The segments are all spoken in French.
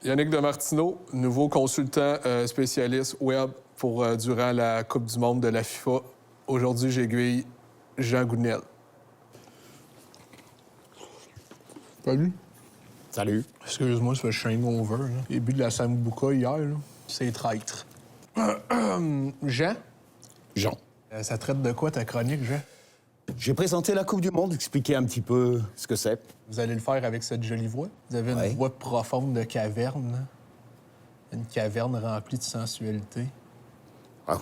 Yannick Demartino, nouveau consultant spécialiste web pour durant la Coupe du monde de la FIFA. Aujourd'hui, j'aiguille Jean Gounel. Salut. Salut. Excuse-moi, ça fait shame over. Là. Les buts de la Sambuca hier, là, c'est traître. Jean? Jean. Ça traite de quoi ta chronique, Jean? J'ai présenté la Coupe du Monde, expliquer un petit peu ce que c'est. Vous allez le faire avec cette jolie voix. Vous avez une voix profonde de caverne. Là. Une caverne remplie de sensualité. Ah,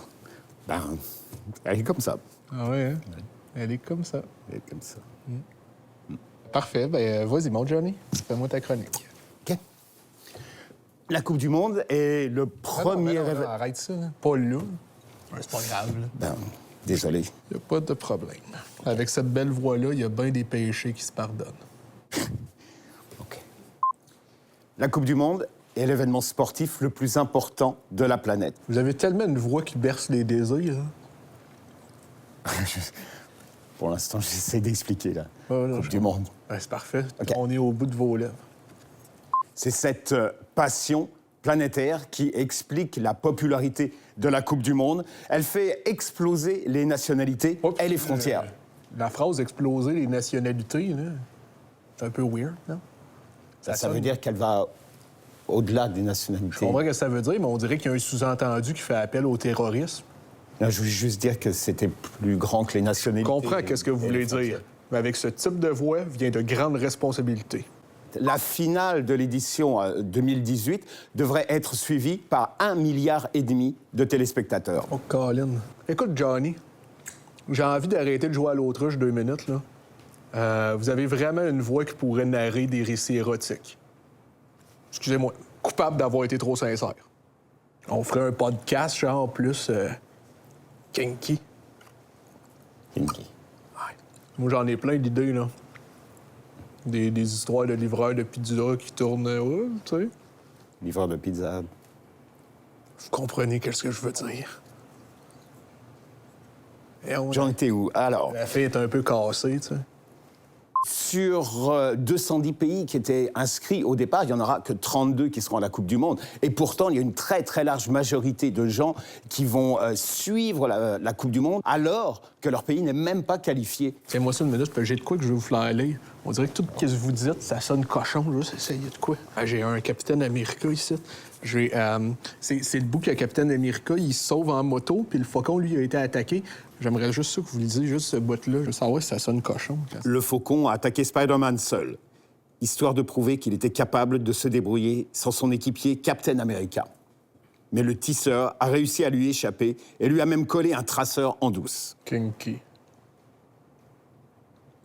ben, elle est comme ça. Ah ouais, hein? Elle est comme ça. Elle est comme ça. Parfait. Ben, vas-y, mon Johnny. Fais-moi ta chronique. OK. La Coupe du Monde est le premier événement... Arrête ça, là. Pas là. Ouais, c'est pas grave, là. Ben, désolé. Y a pas de problème. Avec cette belle voix-là, il y a bien des péchés qui se pardonnent. OK. La Coupe du Monde est l'événement sportif le plus important de la planète. Vous avez tellement une voix qui berce les désirs. Hein? Pour l'instant, j'essaie d'expliquer la non, Coupe du Monde. Ouais, c'est parfait. OK. On est au bout de vos lèvres. C'est cette passion planétaire qui explique la popularité de la Coupe du Monde. Elle fait exploser les nationalités et les frontières. La phrase « exploser les nationalités », là, c'est un peu weird, non? Ça veut dire qu'elle va au-delà des nationalités. Je comprends ce que ça veut dire, mais on dirait qu'il y a un sous-entendu qui fait appel au terrorisme. Non, je voulais juste dire que c'était plus grand que les nationalités. Je comprends qu'est-ce que vous voulez dire. Mais avec ce type de voix vient de grandes responsabilités. La finale de l'édition 2018 devrait être suivie par 1,5 milliard de téléspectateurs. Oh, Colin. Écoute, Johnny, j'ai envie d'arrêter de jouer à l'autruche 2 minutes, là. Vous avez vraiment une voix qui pourrait narrer des récits érotiques. Excusez-moi, coupable d'avoir été trop sincère. On ferait un podcast, genre, plus kinky. Kinky. Ouais. Moi, j'en ai plein d'idées, là. Des histoires de livreurs de pizza qui tournent, tu sais. Livreur de pizza. Vous comprenez qu'est-ce que je veux dire. J'en étais où? Alors, la fille est un peu cassée, tu sais. sur 210 pays qui étaient inscrits au départ, il n'y en aura que 32 qui seront à la Coupe du Monde. Et pourtant, il y a une très, très large majorité de gens qui vont suivre la Coupe du Monde alors que leur pays n'est même pas qualifié. Tiens-moi ça une minute, j'ai de quoi que je vais vous flatter. On dirait que tout ce que vous dites, ça sonne cochon. Je vais juste essayer de quoi. Ah, j'ai un Capitaine America ici. C'est le bout que le Capitaine America, il se sauve en moto, puis le faucon, lui, a été attaqué. J'aimerais juste ça que vous lisiez, juste ce bout-là. Je veux savoir si ça sonne cochon. Le faucon a attaqué Spider-Man seul, histoire de prouver qu'il était capable de se débrouiller sans son équipier Captain America. Mais le tisseur a réussi à lui échapper et lui a même collé un traceur en douce. Kinky.